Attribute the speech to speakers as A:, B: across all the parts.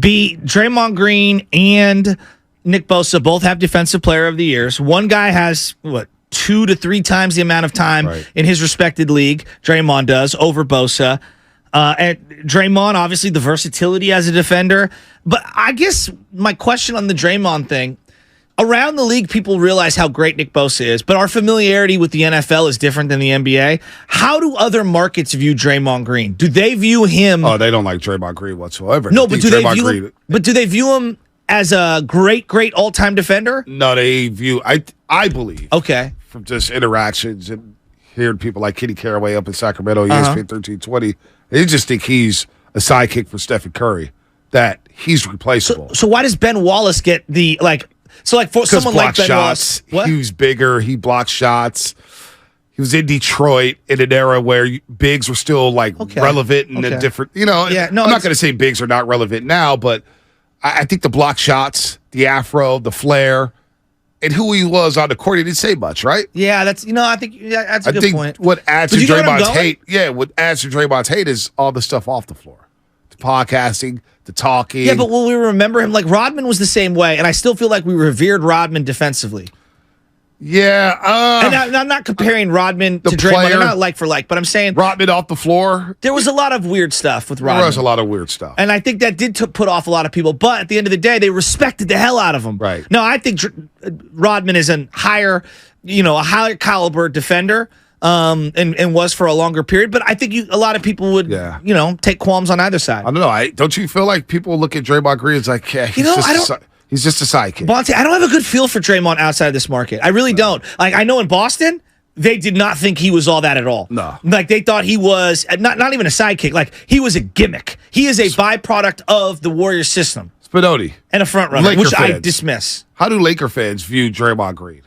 A: Draymond Green and Nick Bosa both have Defensive Player of the Years. One guy has, 2 to 3 times the amount of time in his respected league. Draymond does over Bosa. And Draymond, obviously, the versatility as a defender. But I guess my question on the Draymond thing, around the league, people realize how great Nick Bosa is, but our familiarity with the NFL is different than the NBA. How do other markets view Draymond Green? Do they view him?
B: Oh, they don't like Draymond Green whatsoever.
A: No, but do they view him as a great all-time defender?
B: No, they view. I believe.
A: Okay.
B: From just interactions and hearing people like Kenny Caraway up in Sacramento, ESPN 1320, they just think he's a sidekick for Stephen Curry. That he's replaceable.
A: So why does Ben Wallace get the like? So, like, for someone like Ben
B: shots.
A: Wallace,
B: he was bigger. He blocked shots. He was in Detroit in an era where bigs were still, relevant and a different, I'm not going to say bigs are not relevant now, but I think the block shots, the afro, the flair, and who he was on the court, he didn't say much, right?
A: Yeah, that's a good point.
B: What adds to Draymond's hate is all the stuff off the floor. The podcasting, the talking.
A: Yeah, but will we remember him? Like, Rodman was the same way, and I still feel like we revered Rodman defensively.
B: Yeah.
A: And I'm not comparing Rodman to Draymond. I'm not like for like, but I'm saying
B: Rodman off the floor.
A: There was a lot of weird stuff with Rodman.
B: There was a lot of weird stuff.
A: And I think that did put off a lot of people. But at the end of the day, they respected the hell out of him.
B: Right.
A: No, I think Rodman is a higher caliber defender. And was for a longer period, but I think a lot of people would, take qualms on either side.
B: I don't know. Don't you feel like people look at Draymond Green as like, he's just a sidekick.
A: Bonte, I don't have a good feel for Draymond outside of this market. I really don't. Like, I know in Boston, they did not think he was all that at all.
B: No.
A: Like, they thought he was not even a sidekick. Like, he was a gimmick. He is a byproduct of the Warriors system.
B: Spinotti.
A: And a front runner, which I dismiss.
B: How do Laker fans view Draymond Green?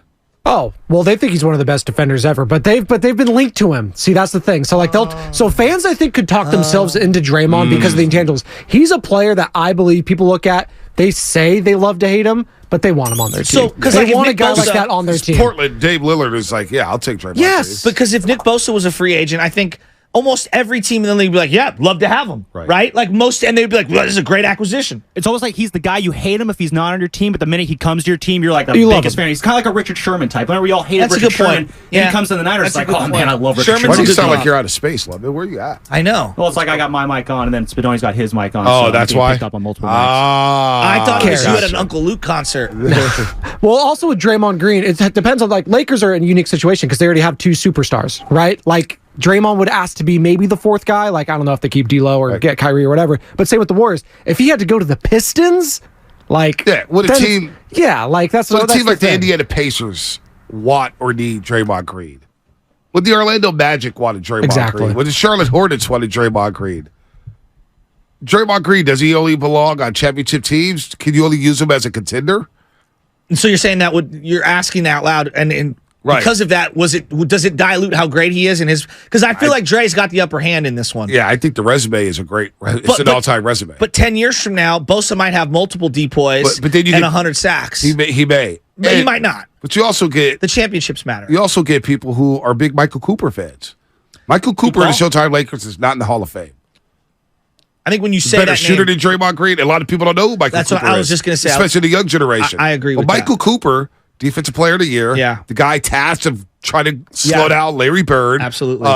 C: Oh, well, they think he's one of the best defenders ever, but they've been linked to him. See, that's the thing. So so fans I think could talk themselves into Draymond because of the intangibles. He's a player that I believe people look at, they say they love to hate him, but they want him on their team. Because they want a guy like that on their team.
B: Portland, Dave Lillard is like, I'll take Draymond.
A: Yes, because if Nick Bosa was a free agent, I think almost every team in the league would be like, love to have him, right? Like and they'd be like, well, this is a great acquisition.
D: It's almost like he's the guy you hate him if he's not on your team, but the minute he comes to your team, you're like the biggest fan. He's kind of like a Richard Sherman type. Whenever we all hated Richard Sherman, and he comes to the Niners, it's like, oh man, I love Richard Sherman.
B: Why do you sound like you're out of space, Love? Where are you at?
A: I know.
D: Well, it's like I got my mic on, and then Spinoni's got his mic on.
B: Oh, so that's why?
D: Picked up on multiple mics.
A: I thought you had an Uncle Luke concert.
C: Well, also with Draymond Green, it depends on, Lakers are in a unique situation because they already have 2 superstars, right? Like, Draymond would ask to be maybe the 4th guy. Like, I don't know if they keep D'Lo or get Kyrie or whatever. But same with the Warriors. If he had to go to the Pistons,
B: would a team?
C: Yeah, that's
B: a team like the
C: thing.
B: Indiana Pacers want or need Draymond Green? Would the Orlando Magic want Draymond Green? Would the Charlotte Hornets want Draymond Green? Draymond Green, does he only belong on championship teams? Can you only use him as a contender?
A: And so you're saying that you're asking out loud and because of that, does it dilute how great he is in his? Because I feel like Dre's got the upper hand in this one.
B: Yeah, I think the resume is an all-time resume.
A: But 10 years from now, Bosa might have multiple depoys and 100 sacks.
B: He may.
A: But he might not.
B: But you also get
A: the championships matter.
B: You also get people who are big Michael Cooper fans. Michael Cooper in the Showtime Lakers is not in the Hall of Fame.
A: I think when you say
B: better shooter than Draymond Green, a lot of people don't know who Michael Cooper is.
A: That's what I was just going to say.
B: Especially the young generation.
A: I agree with that.
B: Michael Cooper, Defensive Player of the Year.
A: Yeah.
B: The guy tasked of trying to slow down Larry Bird.
A: Absolutely.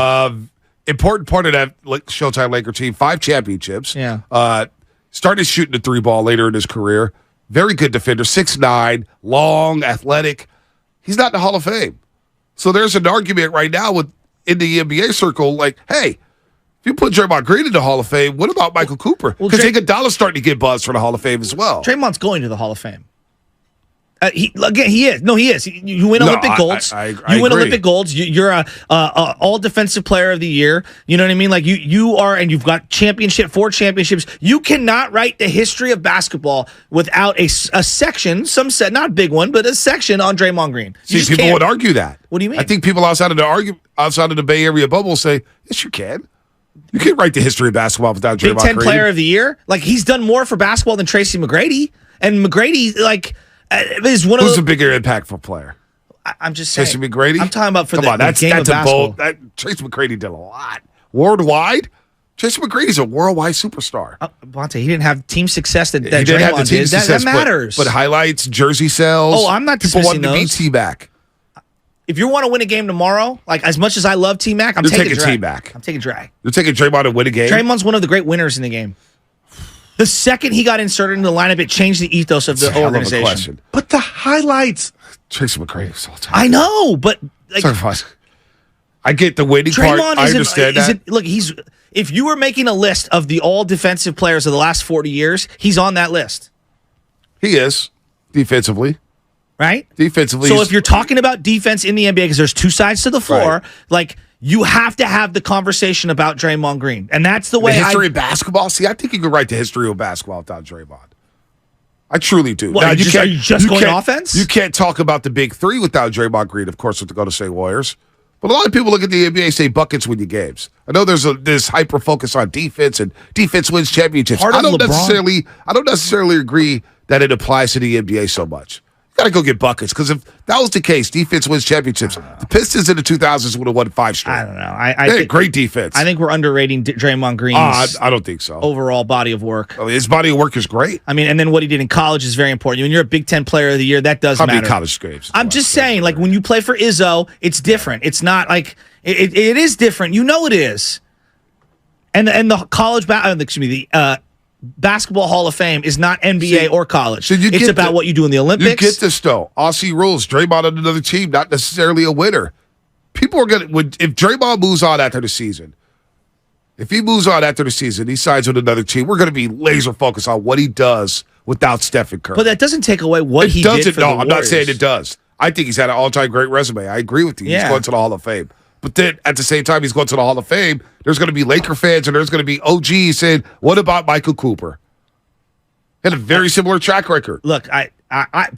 B: Important part of that Showtime Laker team, 5 championships.
A: Yeah.
B: Started shooting the 3-ball later in his career. Very good defender, 6'9", long, athletic. He's not in the Hall of Fame. So there's an argument right now in the NBA circle, like, hey, if you put Draymond Green in the Hall of Fame, what about Michael Cooper? Because Iguodala's starting to get buzzed for the Hall of Fame as well.
A: Draymond's going to the Hall of Fame. He is. No, he is. You win Olympic golds. You win Olympic golds. You're a all defensive player of the year. You know what I mean? Like you are, and you've got 4 championships. You cannot write the history of basketball without a section, not a big one, but a section on Draymond Green.
B: People would argue that.
A: What do you mean?
B: I think people outside of the Bay Area bubble say, yes, you can. You can't write the history of basketball without Draymond Green.
A: Big 10 player of the year. Like, he's done more for basketball than Tracy McGrady, and McGrady is one of
B: who's a bigger impactful player?
A: I'm just saying.
B: Tracy McGrady?
A: I'm talking about
B: the game of basketball. Tracy McGrady did a lot. Worldwide, Jason McGrady's a worldwide superstar.
A: Bonte, he didn't have team success that
B: He didn't have the
A: Draymond
B: team
A: did.
B: success,
A: That matters.
B: But highlights, jersey sales.
A: Oh, I'm not
B: People
A: dismissing
B: wanting to beat
A: those.
B: T-Mac.
A: If you want to win a game tomorrow, like as much as I love T-Mac, I'm
B: You're
A: taking
B: taking
A: Dre.
B: T-Mac.
A: I'm taking Dre.
B: You're taking Draymond to win a game?
A: Draymond's one of the great winners in the game. The second he got inserted into the lineup, it changed the ethos of the organization.
B: Question.
E: But the highlights.
B: Jason McGrady was all time.
A: I know, but like,
B: I get the winning
A: Draymond
B: part. I understand that.
A: Look, if you were making a list of the all defensive players of the last 40 years, he's on that list.
B: He is, defensively.
A: Right?
B: Defensively.
A: So if you're talking about defense in the NBA, because there's two sides to the floor, like you have to have the conversation about Draymond Green. And that's the way
B: the history of basketball? See, I think you could write the history of basketball without Draymond. I truly do.
A: What,
B: now,
A: are you just going offense?
B: You can't talk about the big three without Draymond Green, of course, with the Golden State Warriors. But a lot of people look at the NBA and say buckets win you games. I know there's this hyper focus on defense and defense wins championships. I don't necessarily agree that it applies to the NBA so much. You got to go get buckets because if that was the case, defense wins championships. The Pistons in the 2000s would have won 5 straight.
A: I don't know.
B: They had great defense.
A: I think we're underrating Draymond Green's
B: I don't think so.
A: overall body of work.
B: His body of work is great.
A: I mean, and then what he did in college is very important. When you're a Big Ten Player of the Year, that does
B: How
A: matter.
B: many college games?
A: I'm just saying, like when you play for Izzo, it's different. It's not like it is different. You know it is. And the Basketball Hall of Fame is not NBA or college.
B: So
A: it's about what you do in the Olympics.
B: You get this though. Aussie rules. Draymond on another team, not necessarily a winner. People are gonna if Draymond moves on after the season. If he moves on after the season, he signs with another team. We're going to be laser focused on what he does without Stephen Curry.
A: But that doesn't take away what he did for the Warriors.
B: I'm not saying it does. I think he's had an all-time great resume. I agree with you.
A: Yeah.
B: He's going to the Hall of Fame. But then at the same time he's going to the Hall of Fame, there's going to be Laker fans and there's going to be OGs saying, what about Michael Cooper? He had a very similar track record.
A: Look,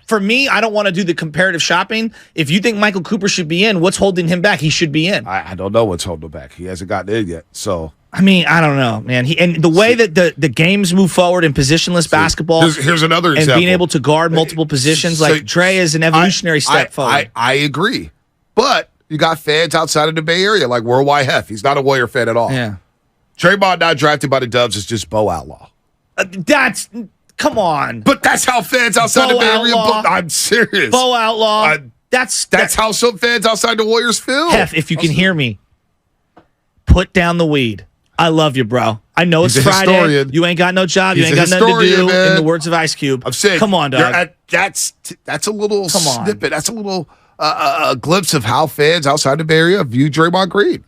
A: for me, I don't want to do the comparative shopping. If you think Michael Cooper should be in, what's holding him back? He should be in.
B: I don't know what's holding him back. He hasn't gotten in yet. So
A: I mean, I don't know, man. And the way that the games move forward in positionless basketball,
B: here's another example.
A: And being able to guard multiple positions, like Dre is an evolutionary step forward.
B: I agree, but you got fans outside of the Bay Area like Worldwide Hef. He's not a Warrior fan at all.
A: Yeah,
B: Draymond not drafted by the Dubs is just Bo Outlaw.
A: Come on.
B: But that's how fans outside the Bay Area. I'm serious.
A: Bo Outlaw. That's
B: how some fans outside the Warriors feel.
A: Hef, if you can hear me, put down the weed. I love you, bro. I know it's Friday.
B: Historian.
A: You ain't got no job. You ain't got nothing to do. Man. In the words of Ice Cube.
B: I'm saying,
A: come on, dog.
B: That's a little snippet. That's a little a glimpse of how fans outside the Bay Area view Draymond Green.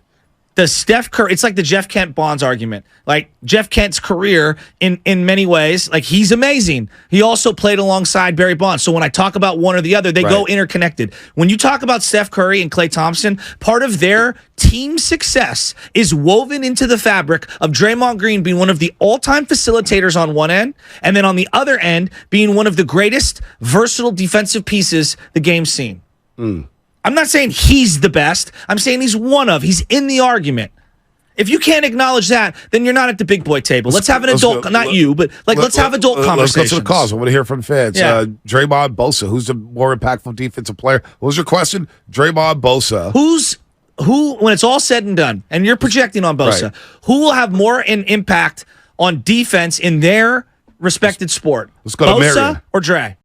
A: The Steph Curry, it's like the Jeff Kent Bonds argument. Like Jeff Kent's career in many ways, like he's amazing. He also played alongside Barry Bonds. So when I talk about one or the other, they go interconnected. When you talk about Steph Curry and Klay Thompson, part of their team success is woven into the fabric of Draymond Green being one of the all-time facilitators on one end, and then on the other end, being one of the greatest versatile defensive pieces the game's seen. I'm not saying he's the best. I'm saying he's he's in the argument. If you can't acknowledge that, then you're not at the big boy table. Let's have an adult, let's have adult conversations.
B: Let's go to the calls. I want to hear from fans.
A: Yeah.
B: Draymond, Bosa, who's the more impactful defensive player? What was your question? Draymond, Bosa.
A: Who, when it's all said and done, and you're projecting on Bosa, who will have more an impact on defense in their respected sport?
B: Let's go to
A: Bosa
B: Marion.
A: or Dre?